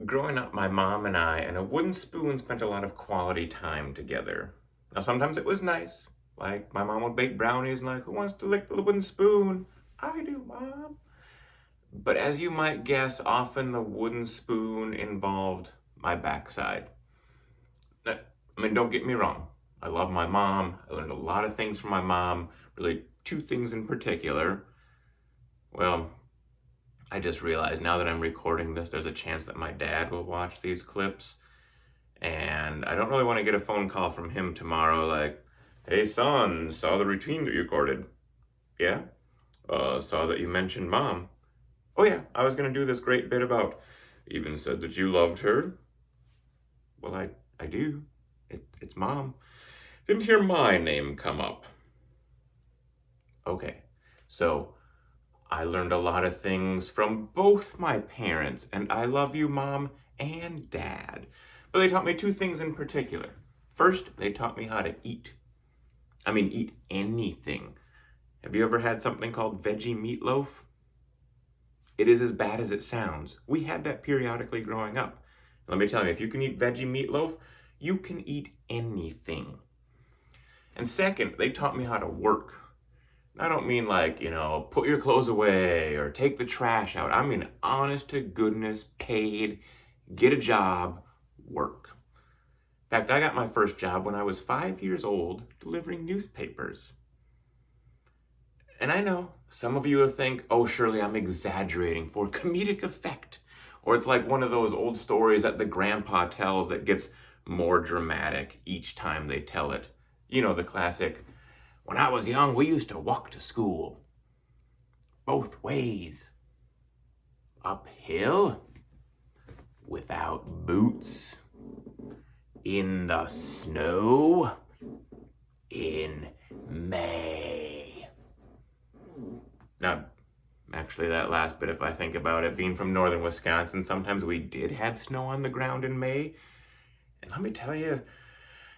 Growing up, my mom and I and a wooden spoon spent a lot of quality time together. Now, sometimes it was nice. Like, my mom would bake brownies and, like, who wants to lick the wooden spoon? I do, Mom. But as you might guess, often the wooden spoon involved my backside. Now, I mean, don't get me wrong. I love my mom. I learned a lot of things from my mom. Really, two things in particular. Well, I just realized now that I'm recording this, there's a chance that my dad will watch these clips. And I don't really want to get a phone call from him tomorrow like, hey son, saw the routine that you recorded. Yeah? Saw that you mentioned mom. Oh yeah, I was going to do this great bit about, even said that you loved her. Well, I do. It's mom. Didn't hear my name come up. Okay, so I learned a lot of things from both my parents, and I love you, mom and dad. But they taught me two things in particular. First, they taught me how to eat. I mean, eat anything. Have you ever had something called veggie meatloaf? It is as bad as it sounds. We had that periodically growing up. Let me tell you, if you can eat veggie meatloaf, you can eat anything. And second, they taught me how to work. I don't mean like, put your clothes away or take the trash out. I mean, honest to goodness, paid, get a job, work. In fact, I got my first job when I was 5 years old delivering newspapers. And I know some of you will think, oh, surely I'm exaggerating for comedic effect. Or it's like one of those old stories that the grandpa tells that gets more dramatic each time they tell it. You know, the classic, when I was young, we used to walk to school. Both ways. Uphill, without boots, in the snow, in May. Now, actually, that last bit, if I think about it, being from northern Wisconsin, sometimes we did have snow on the ground in May. And let me tell you,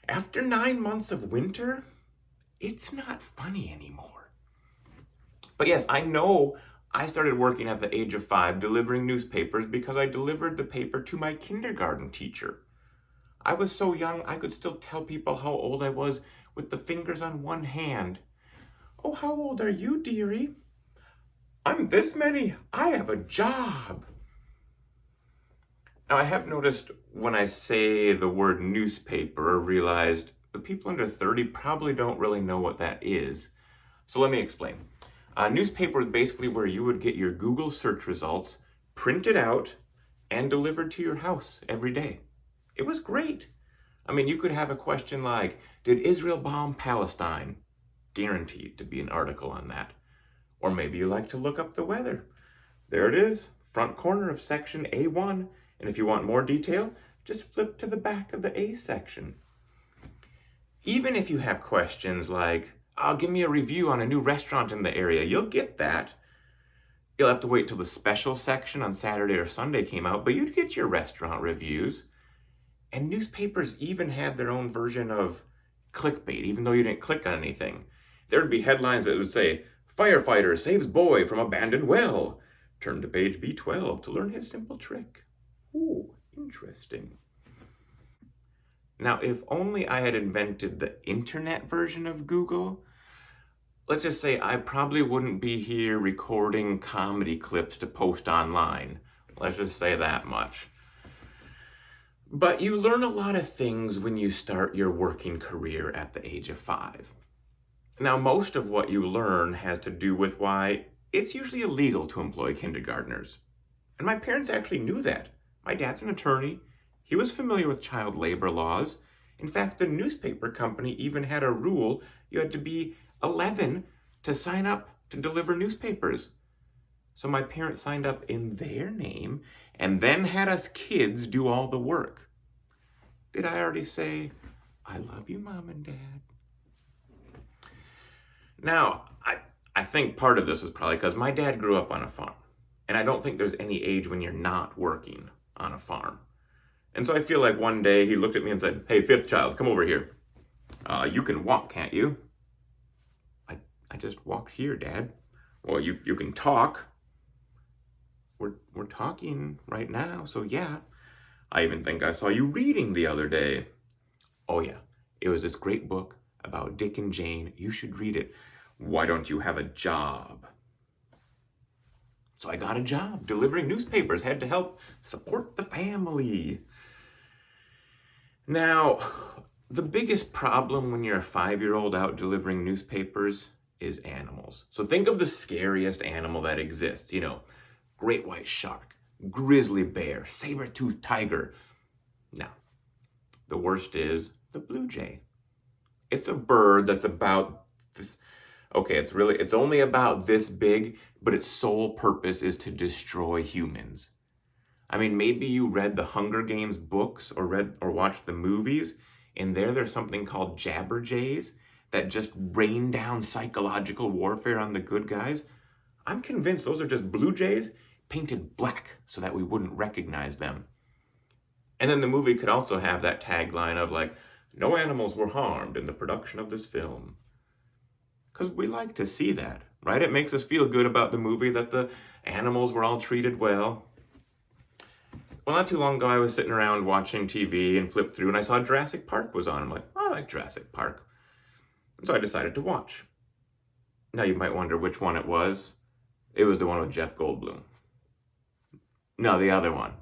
after 9 months of winter, it's not funny anymore. But yes, I know I started working at the age of 5 delivering newspapers because I delivered the paper to my kindergarten teacher. I was so young I could still tell people how old I was with the fingers on one hand. Oh, how old are you, dearie? I'm this many. I have a job. Now, I have noticed when I say the word newspaper, realized the people under 30 probably don't really know what that is. So let me explain. A newspaper is basically where you would get your Google search results printed out and delivered to your house every day. It was great. I mean, you could have a question like, did Israel bomb Palestine? Guaranteed to be an article on that. Or maybe you like to look up the weather. There it is, front corner of section A1. And if you want more detail, just flip to the back of the A section. Even if you have questions like, give me a review on a new restaurant in the area, you'll get that. You'll have to wait till the special section on Saturday or Sunday came out, but you'd get your restaurant reviews. And newspapers even had their own version of clickbait, even though you didn't click on anything. There would be headlines that would say, firefighter saves boy from abandoned well. Turn to page B12 to learn his simple trick. Ooh, interesting. Now, if only I had invented the internet version of Google, let's just say I probably wouldn't be here recording comedy clips to post online. Let's just say that much. But you learn a lot of things when you start your working career at the age of 5. Now, most of what you learn has to do with why it's usually illegal to employ kindergartners. And my parents actually knew that. My dad's an attorney. He was familiar with child labor laws. In fact, the newspaper company even had a rule you had to be 11 to sign up to deliver newspapers. So my parents signed up in their name and then had us kids do all the work. Did I already say, I love you, Mom and Dad? Now, I think part of this was probably because my dad grew up on a farm. And I don't think there's any age when you're not working on a farm. And so I feel like one day he looked at me and said, hey, fifth child, come over here. You can walk, can't you? I just walked here, Dad. Well, you can talk. We're talking right now, so yeah. I even think I saw you reading the other day. Oh yeah, it was this great book about Dick and Jane. You should read it. Why don't you have a job? So I got a job delivering newspapers, had to help support the family. Now, the biggest problem when you're a 5-year-old out delivering newspapers is animals. So think of the scariest animal that exists, great white shark, grizzly bear, saber-toothed tiger. Now, the worst is the blue jay. It's a bird that's about this. Okay, it's only about this big, but its sole purpose is to destroy humans. I mean, maybe you read the Hunger Games books or watched the movies, and there's something called jabberjays that just rain down psychological warfare on the good guys. I'm convinced those are just blue jays painted black so that we wouldn't recognize them. And then the movie could also have that tagline of like, no animals were harmed in the production of this film. Because we like to see that, right? It makes us feel good about the movie that the animals were all treated well. Well, not too long ago, I was sitting around watching TV and flipped through, and I saw Jurassic Park was on. I'm like, I like Jurassic Park. And so I decided to watch. Now, you might wonder which one it was. It was the one with Jeff Goldblum. No, the other one.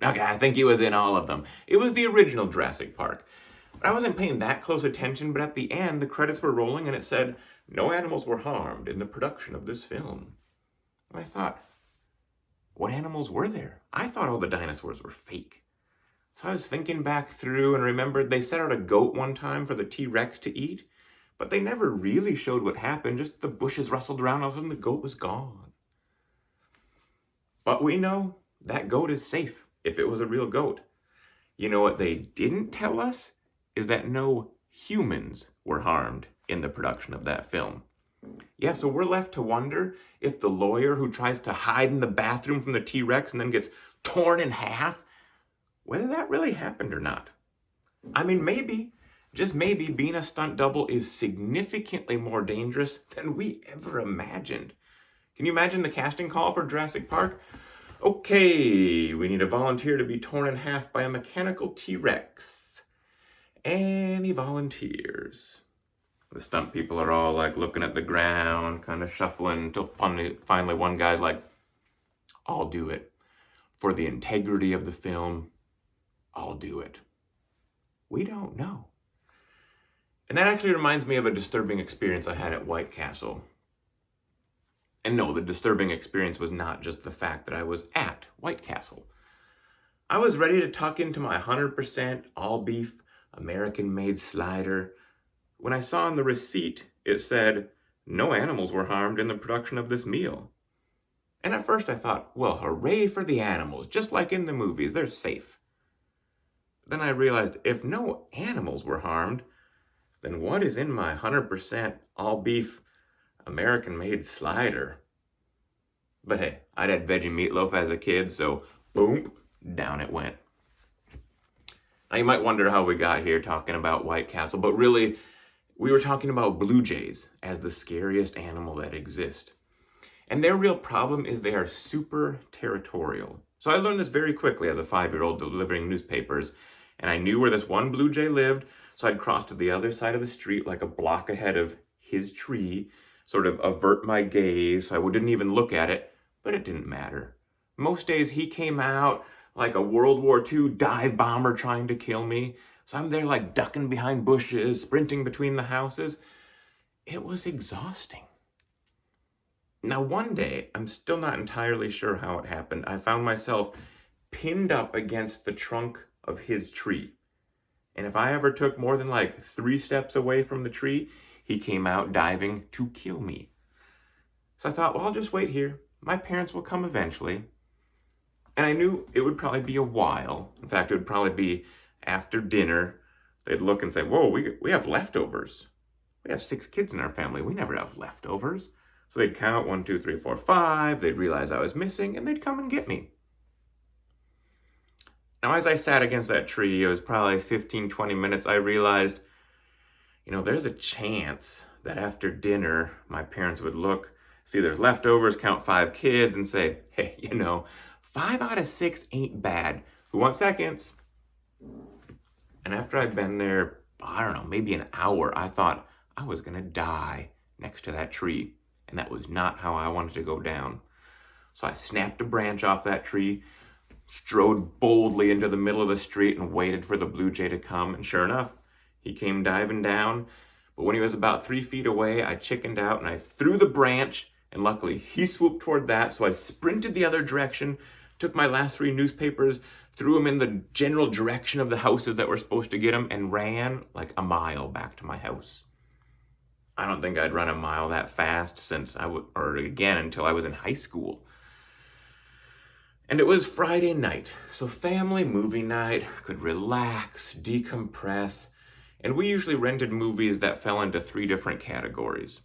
Okay, I think he was in all of them. It was the original Jurassic Park. I wasn't paying that close attention, but at the end, the credits were rolling, and it said, no animals were harmed in the production of this film. And I thought, what animals were there? I thought all the dinosaurs were fake. So I was thinking back through and remembered they set out a goat one time for the T-Rex to eat, but they never really showed what happened, just the bushes rustled around, all of a sudden the goat was gone. But we know that goat is safe if it was a real goat. You know what they didn't tell us? Is that no humans were harmed in the production of that film. Yeah, so we're left to wonder if the lawyer who tries to hide in the bathroom from the T-Rex and then gets torn in half, whether that really happened or not. I mean, maybe, just maybe, being a stunt double is significantly more dangerous than we ever imagined. Can you imagine the casting call for Jurassic Park? Okay, we need a volunteer to be torn in half by a mechanical T-Rex. Any volunteers? The stunt people are all like looking at the ground, kind of shuffling until finally one guy's like, I'll do it. For the integrity of the film, I'll do it. We don't know. And that actually reminds me of a disturbing experience I had at White Castle. And no, the disturbing experience was not just the fact that I was at White Castle. I was ready to tuck into my 100% all beef American-made slider when I saw on the receipt it said, no animals were harmed in the production of this meal. And at first I thought, well, hooray for the animals, just like in the movies, they're safe. Then I realized if no animals were harmed, then what is in my 100% all beef American-made slider? But hey, I'd had veggie meatloaf as a kid, so boom, down it went. Now you might wonder how we got here talking about White Castle, but really, we were talking about blue jays as the scariest animal that exists. And their real problem is they are super territorial. So I learned this very quickly as a 5-year-old delivering newspapers, and I knew where this one blue jay lived, so I'd cross to the other side of the street like a block ahead of his tree, sort of avert my gaze so I didn't even look at it, but it didn't matter. Most days he came out like a World War II dive bomber trying to kill me, so I'm there like ducking behind bushes, sprinting between the houses. It was exhausting. Now one day, I'm still not entirely sure how it happened, I found myself pinned up against the trunk of his tree. And if I ever took more than like 3 steps away from the tree, he came out diving to kill me. So I thought, well, I'll just wait here. My parents will come eventually. And I knew it would probably be a while. In fact, it would probably be after dinner. They'd look and say, whoa, we have leftovers. We have 6 kids in our family. We never have leftovers. So they'd count 1, 2, 3, 4, 5. They'd realize I was missing, and they'd come and get me. Now, as I sat against that tree, it was probably 15, 20 minutes, I realized, there's a chance that after dinner, my parents would look, see there's leftovers, count 5 kids, and say, hey, 5 out of 6 ain't bad. Who wants seconds? And after I'd been there, I don't know, maybe an hour, I thought I was going to die next to that tree. And that was not how I wanted to go down. So I snapped a branch off that tree, strode boldly into the middle of the street, and waited for the blue jay to come. And sure enough, he came diving down. But when he was about 3 feet away, I chickened out and I threw the branch. And luckily, he swooped toward that. So I sprinted the other direction, took my last 3 newspapers, threw them in the general direction of the houses that were supposed to get them, and ran like a mile back to my house. I don't think I'd run a mile that fast until I was in high school. And it was Friday night, so family movie night, could relax, decompress, and we usually rented movies that fell into 3 different categories.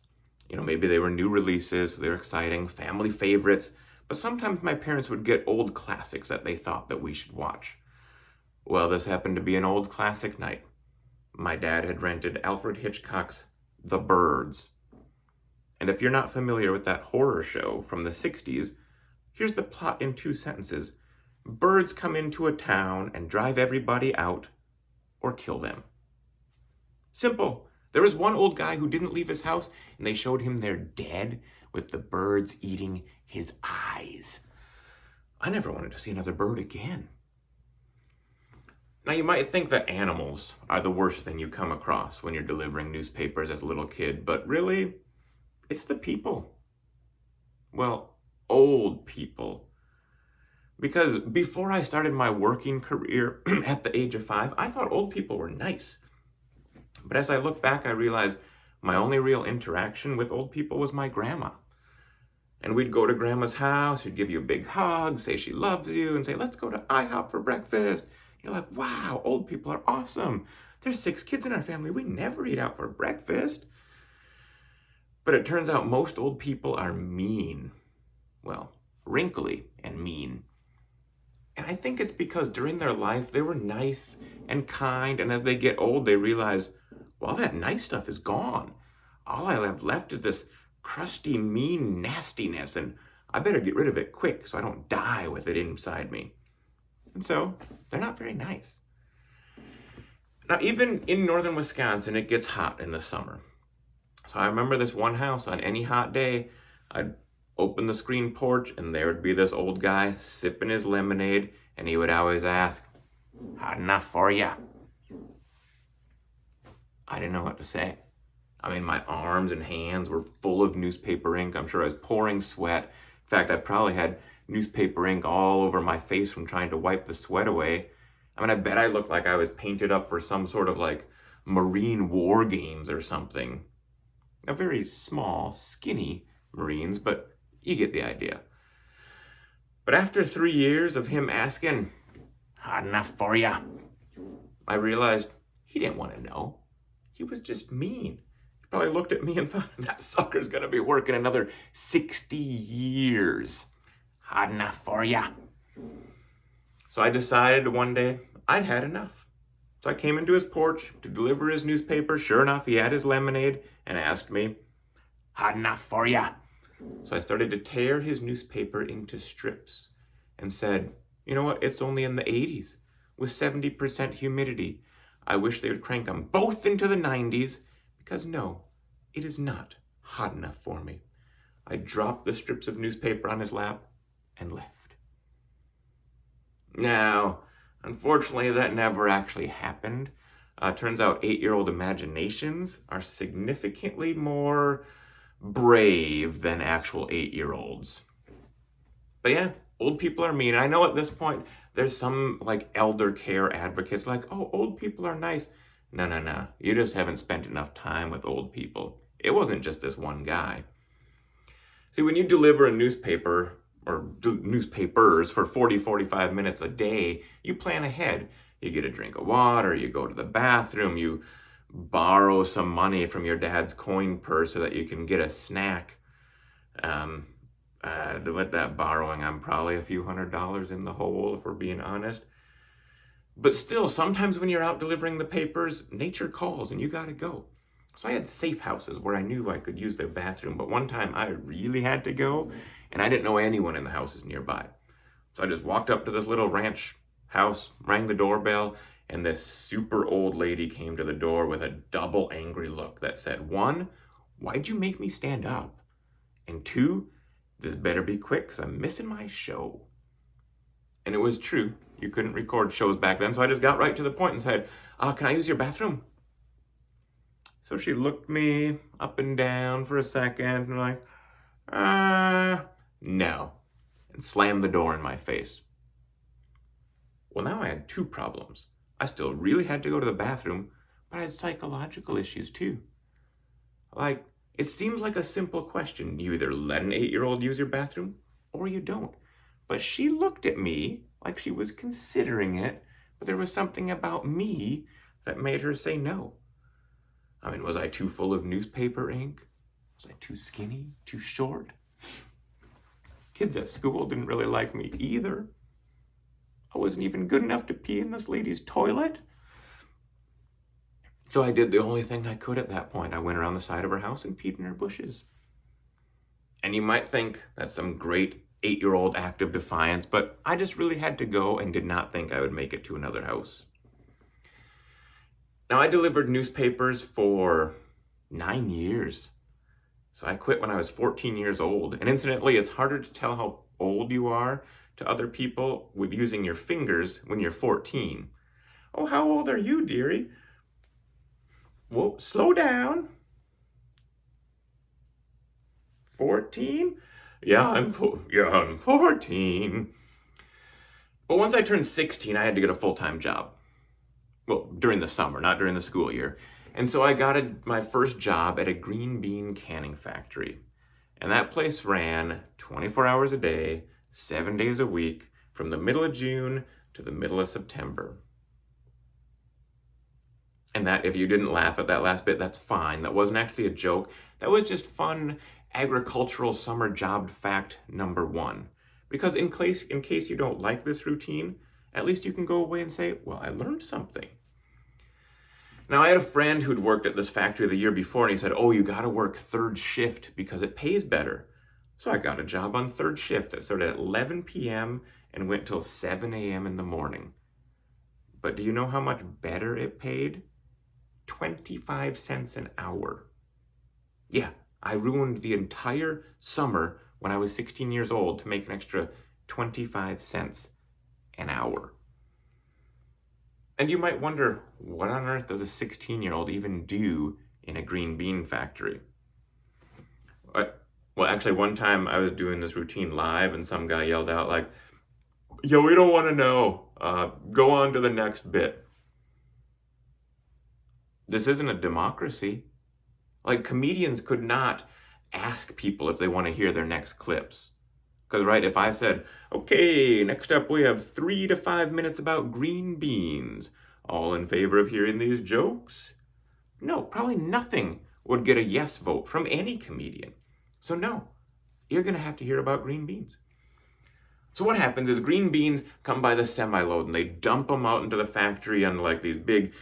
Maybe they were new releases, they were exciting, family favorites, but sometimes my parents would get old classics that they thought that we should watch. Well, this happened to be an old classic night. My dad had rented Alfred Hitchcock's The Birds. And if you're not familiar with that horror show from the 60s, here's the plot in 2 sentences. Birds come into a town and drive everybody out or kill them. Simple. There was one old guy who didn't leave his house, and they showed him their dead with the birds eating his eyes. I never wanted to see another bird again. Now, you might think that animals are the worst thing you come across when you're delivering newspapers as a little kid, but really, it's the people. Well, old people. Because before I started my working career at the age of 5, I thought old people were nice. But as I look back, I realized my only real interaction with old people was my grandma. And we'd go to grandma's house, she'd give you a big hug, say she loves you, and say, let's go to IHOP for breakfast. You're like, wow, old people are awesome. There's 6 kids in our family. We never eat out for breakfast. But it turns out most old people are mean. Well, wrinkly and mean. And I think it's because during their life, they were nice and kind. And as they get old, they realize, well, that nice stuff is gone. All I have left is this crusty, mean nastiness. And I better get rid of it quick so I don't die with it inside me. And so they're not very nice. Now, even in northern Wisconsin, it gets hot in the summer. So I remember this one house on any hot day, I'd open the screen porch and there would be this old guy sipping his lemonade, and he would always ask, hot enough for ya? I didn't know what to say. I mean, my arms and hands were full of newspaper ink. I'm sure I was pouring sweat. In fact, I probably had newspaper ink all over my face from trying to wipe the sweat away. I mean, I bet I looked like I was painted up for some sort of Marine war games or something. A very small, skinny Marines, but you get the idea. But after 3 years of him asking, hot enough for ya? I realized he didn't want to know. He was just mean. He probably looked at me and thought, that sucker's going to be working another 60 years. Hot enough for ya? So I decided one day I'd had enough. So I came into his porch to deliver his newspaper. Sure enough, he had his lemonade and asked me, hot enough for ya? So I started to tear his newspaper into strips and said, you know what, it's only in the 80s with 70% humidity. I wish they would crank them both into the 90s because no, it is not hot enough for me. I dropped the strips of newspaper on his lap and left. Now, unfortunately, that never actually happened. Turns out 8-year-old imaginations are significantly more brave than actual 8-year-olds. But yeah, old people are mean. I know at this point, there's some elder care advocates oh, old people are nice. No. You just haven't spent enough time with old people. It wasn't just this one guy. See, when you deliver a newspaper or newspapers for 40-45 minutes a day, you plan ahead. You get a drink of water, you go to the bathroom, you borrow some money from your dad's coin purse so that you can get a snack. With that borrowing, I'm probably a few $100s in the hole, if we're being honest. But still, sometimes when you're out delivering the papers, nature calls and you gotta go. So I had safe houses where I knew I could use their bathroom, but one time I really had to go, and I didn't know anyone in the houses nearby. So I just walked up to this little ranch house, rang the doorbell, and this super old lady came to the door with a double angry look that said, one, why'd you make me stand up? And two, this better be quick because I'm missing my show. And it was true. You couldn't record shows back then, so I just got right to the point and said, can I use your bathroom? So she looked me up and down for a second and like, no, and slammed the door in my face. Well, now I had two problems. I still really had to go to the bathroom, but I had psychological issues too. Like, it seems like a simple question. You either let an 8-year-old use your bathroom or you don't. But she looked at me like she was considering it, but there was something about me that made her say no. I mean, was I too full of newspaper ink? Was I too skinny, too short? Kids at school didn't really like me either. I wasn't even good enough to pee in this lady's toilet. So I did the only thing I could at that point. I went around the side of her house and peed in her bushes. And you might think that's some great 8-year-old act of defiance, but I just really had to go and did not think I would make it to another house. Now, I delivered newspapers for 9 years. So I quit when I was 14 years old. And incidentally, it's harder to tell how old you are to other people with using your fingers when you're 14. Oh, how old are you, dearie? Whoa, slow down. 14? Yeah, I'm 14. But once I turned 16, I had to get a full-time job. Well, during the summer, not during the school year. And so I got my first job at a green bean canning factory. And that place ran 24 hours a day, 7 days a week, from the middle of June to the middle of September. And that, if you didn't laugh at that last bit, that's fine. That wasn't actually a joke. That was just fun agricultural summer job fact number 1. Because in case you don't like this routine, at least you can go away and say, well, I learned something. Now, I had a friend who'd worked at this factory the year before, and he said, oh, you got to work third shift because it pays better. So I got a job on third shift that started at 11 p.m. and went till 7 a.m. in the morning. But do you know how much better it paid? 25 cents an hour. Yeah, I ruined the entire summer when I was 16 years old to make an extra 25 cents an hour. And you might wonder, what on earth does a 16-year-old even do in a green bean factory? Well, actually, one time I was doing this routine live and some guy yelled out like, yeah, we don't want to know. Go on to the next bit. This isn't a democracy. Like, comedians could not ask people if they want to hear their next clips. Because, right, if I said, okay, next up we have 3 to 5 minutes about green beans. All in favor of hearing these jokes? No, probably nothing would get a yes vote from any comedian. So no, you're going to have to hear about green beans. So what happens is green beans come by the semi-load and they dump them out into the factory on like these big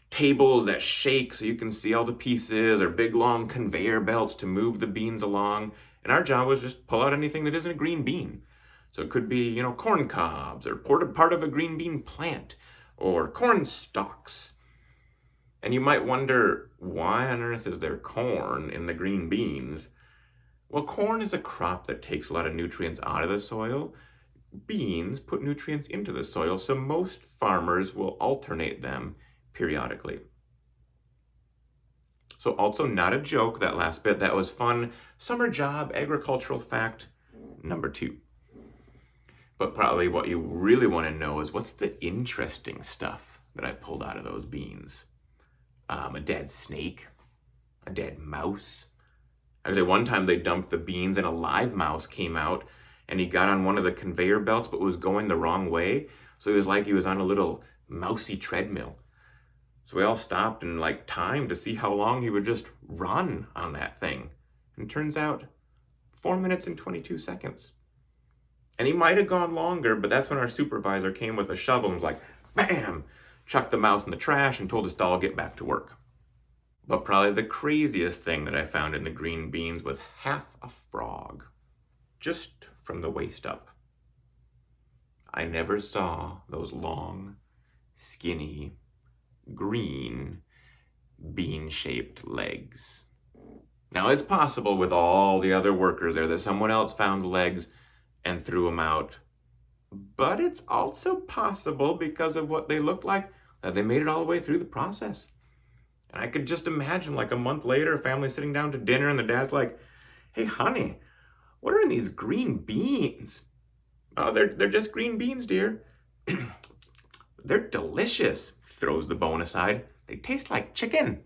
tables that shake so you can see all the pieces, or big long conveyor belts to move the beans along. And our job was just pull out anything that isn't a green bean. So it could be, corn cobs, or part of a green bean plant, or corn stalks. And you might wonder, why on earth is there corn in the green beans? Well, corn is a crop that takes a lot of nutrients out of the soil. Beans put nutrients into the soil, so most farmers will alternate them periodically. So also not a joke, that last bit. That was fun. Summer job, agricultural fact number 2. But probably what you really want to know is what's the interesting stuff that I pulled out of those beans? A dead snake, a dead mouse. Actually, one time they dumped the beans and a live mouse came out and he got on one of the conveyor belts but was going the wrong way. So it was like he was on a little mousy treadmill. So we all stopped and timed to see how long he would just run on that thing. And turns out 4 minutes and 22 seconds. And he might have gone longer, but that's when our supervisor came with a shovel and was like, bam, chucked the mouse in the trash and told us to all get back to work. But probably the craziest thing that I found in the green beans was half a frog, just from the waist up. I never saw those long, skinny, green, bean-shaped legs. Now, it's possible with all the other workers there that someone else found the legs and threw them out. But it's also possible, because of what they looked like, that they made it all the way through the process. And I could just imagine, like, a month later, a family sitting down to dinner and the dad's like, "Hey, honey, what are in these green beans?" "Oh, they're just green beans, dear." "They're delicious," throws the bone aside. "They taste like chicken."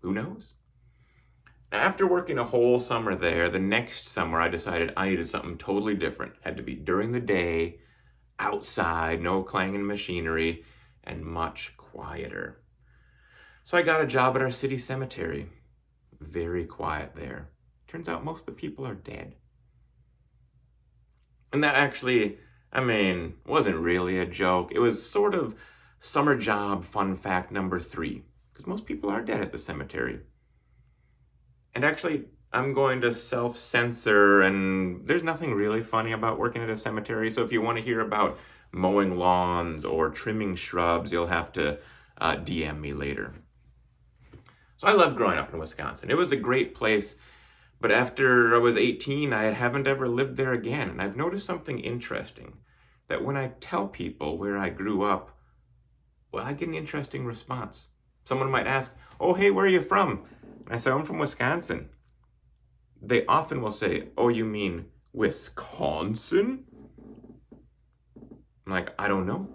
Who knows? Now, after working a whole summer there, the next summer I decided I needed something totally different. Had to be during the day, outside, no clanging machinery, and much quieter. So I got a job at our city cemetery. Very quiet there. Turns out most of the people are dead. And that actually, wasn't really a joke. It was sort of summer job fun fact number 3, because most people are dead at the cemetery. And actually, I'm going to self-censor, and there's nothing really funny about working at a cemetery, so if you want to hear about mowing lawns or trimming shrubs, you'll have to DM me later. So I loved growing up in Wisconsin. It was a great place, but after I was 18, I haven't ever lived there again, and I've noticed something interesting, that when I tell people where I grew up, well, I get an interesting response. Someone might ask, "Oh, hey, where are you from?" And I say, "I'm from Wisconsin." They often will say, "Oh, you mean Wisconsin?" I'm like, "I don't know.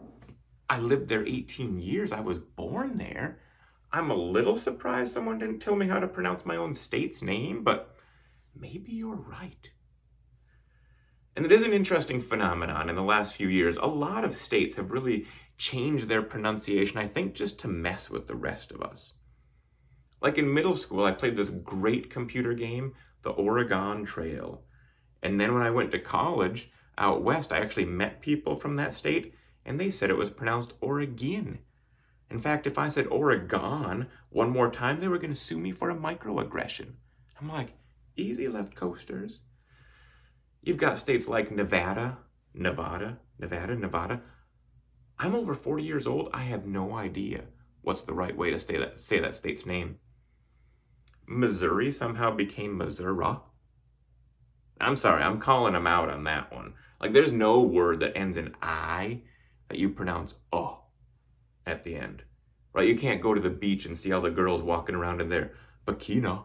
I lived there 18 years. I was born there. I'm a little surprised someone didn't tell me how to pronounce my own state's name, but maybe you're right." And it is an interesting phenomenon in the last few years. A lot of states have really changed their pronunciation, I think, just to mess with the rest of us. Like in middle school, I played this great computer game, the Oregon Trail. And then when I went to college out west, I actually met people from that state, and they said it was pronounced Oregon. In fact, if I said Oregon one more time, they were going to sue me for a microaggression. I'm like, easy, left coasters. You've got states like Nevada. I'm over 40 years old. I have no idea what's the right way to say that state's name. Missouri somehow became Missouri. I'm sorry, I'm calling them out on that one. Like, there's no word that ends in I that you pronounce oh at the end, right? You can't go to the beach and see all the girls walking around in their bikini.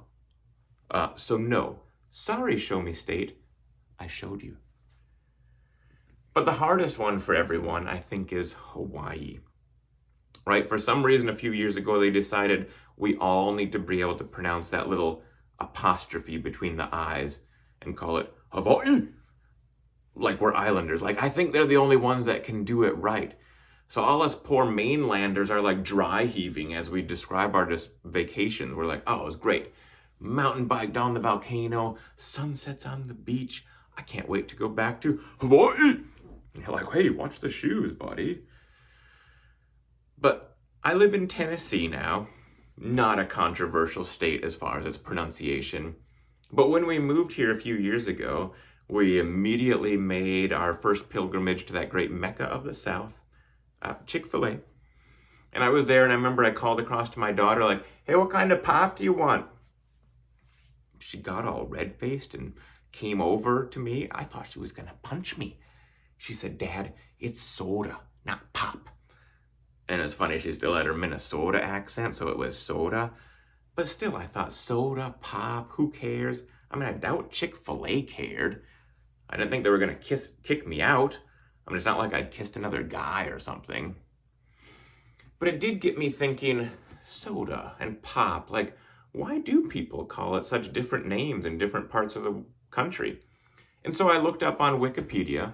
So no, sorry, show me state, I showed you. But the hardest one for everyone, I think, is Hawaii. Right? For some reason, a few years ago, they decided we all need to be able to pronounce that little apostrophe between the I's and call it Hawaii. Like we're islanders. Like, I think they're the only ones that can do it right. So all us poor mainlanders are like dry heaving as we describe our vacations. We're like, oh, it was great. Mountain bike down the volcano, sunsets on the beach. I can't wait to go back to Hawaii. And you're like, hey, watch the shoes, buddy. But I live in Tennessee now, not a controversial state as far as its pronunciation. But when we moved here a few years ago, we immediately made our first pilgrimage to that great Mecca of the South, Chick-fil-A. And I was there, and I remember I called across to my daughter like, hey, what kind of pop do you want? She got all red-faced and came over to me. I thought she was going to punch me. She said, Dad, it's soda, not pop. And it's funny, she still had her Minnesota accent, so it was soda. But still, I thought soda, pop, who cares? I doubt Chick-fil-A cared. I didn't think they were going to kick me out. It's not like I'd kissed another guy or something. But it did get me thinking, soda and pop, like, why do people call it such different names in different parts of the country? And so I looked up on Wikipedia,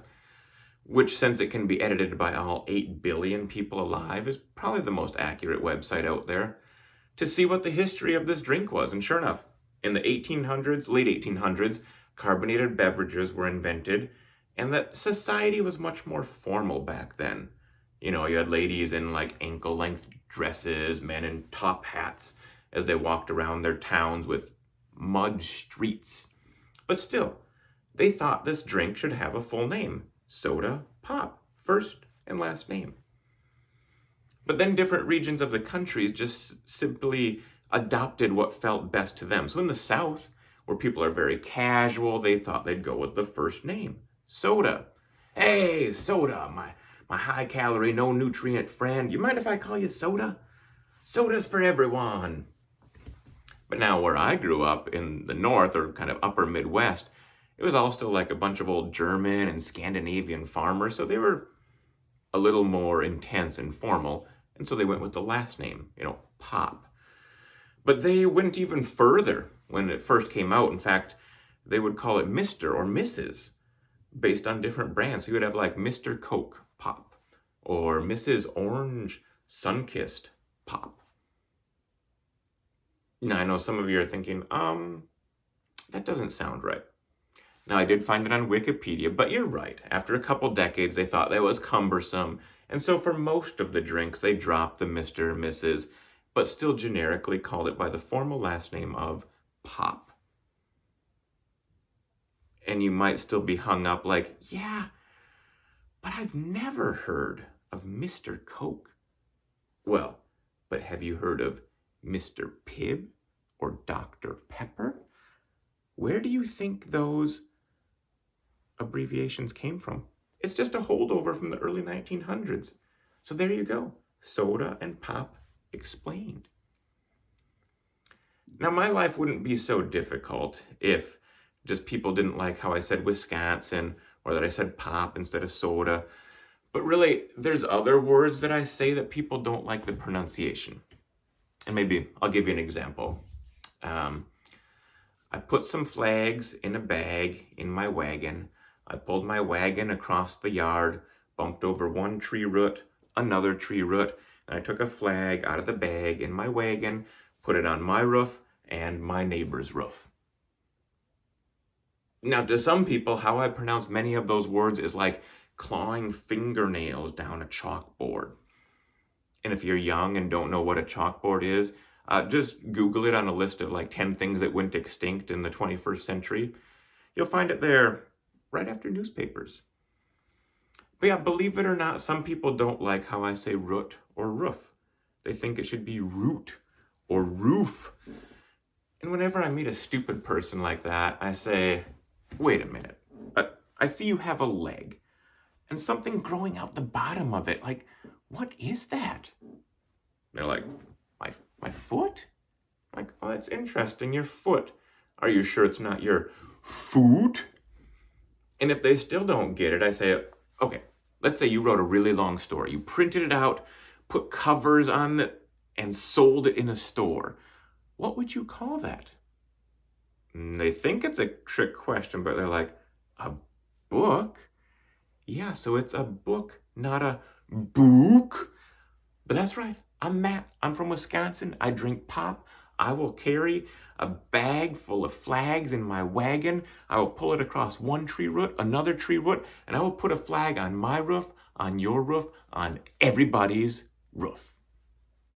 which, since it can be edited by all 8 billion people alive, is probably the most accurate website out there, to see what the history of this drink was. And sure enough, in the late 1800s, carbonated beverages were invented, and that society was much more formal back then. You know, you had ladies in like ankle-length dresses, men in top hats, as they walked around their towns with mud streets. But still, they thought this drink should have a full name. soda, pop, first and last name. But then different regions of the country just simply adopted what felt best to them. So in the South, where people are very casual, they thought they'd go with the first name, soda. Hey, soda, my high calorie, no nutrient friend. You mind if I call you soda? Soda's for everyone. But now where I grew up in the North, or kind of upper Midwest, it was all still like a bunch of old German and Scandinavian farmers, so they were a little more intense and formal, and so they went with the last name, Pop. But they went even further when it first came out. In fact, they would call it Mr. or Mrs. based on different brands. So you would have like Mr. Coke Pop or Mrs. Orange Sunkissed Pop. Now, I know some of you are thinking, that doesn't sound right. Now, I did find it on Wikipedia, but you're right. After a couple decades, they thought that was cumbersome, and so for most of the drinks, they dropped the Mr. and Mrs., but still generically called it by the formal last name of Pop. And you might still be hung up like, yeah, but I've never heard of Mr. Coke. Well, but have you heard of Mr. Pibb or Dr. Pepper? Where do you think those abbreviations came from? It's just a holdover from the early 1900s. So there you go. Soda and pop explained. Now, my life wouldn't be so difficult if just people didn't like how I said Wisconsin or that I said pop instead of soda. But really, there's other words that I say that people don't like the pronunciation. And maybe I'll give you an example. I put some flags in a bag in my wagon. I pulled my wagon across the yard, bumped over one tree root, another tree root, and I took a flag out of the bag in my wagon, put it on my roof and my neighbor's roof. Now, to some people, how I pronounce many of those words is like clawing fingernails down a chalkboard. And if you're young and don't know what a chalkboard is, just Google it on a list of like 10 things that went extinct in the 21st century. You'll find it there right after newspapers. But yeah, believe it or not, some people don't like how I say root or roof. They think it should be root or roof. And whenever I meet a stupid person like that, I say, wait a minute. I see you have a leg and something growing out the bottom of it. Like, what is that? They're like, my foot? Like, oh, that's interesting, your foot. Are you sure it's not your foot? And if they still don't get it, I say, okay, let's say you wrote a really long story. You printed it out, put covers on it, and sold it in a store. What would you call that? And they think it's a trick question, but they're like, a book? Yeah, so it's a book, not a book. But that's right. I'm Matt. I'm from Wisconsin. I drink pop. I will carry a bag full of flags in my wagon. I will pull it across one tree root, another tree root, and I will put a flag on my roof, on your roof, on everybody's roof.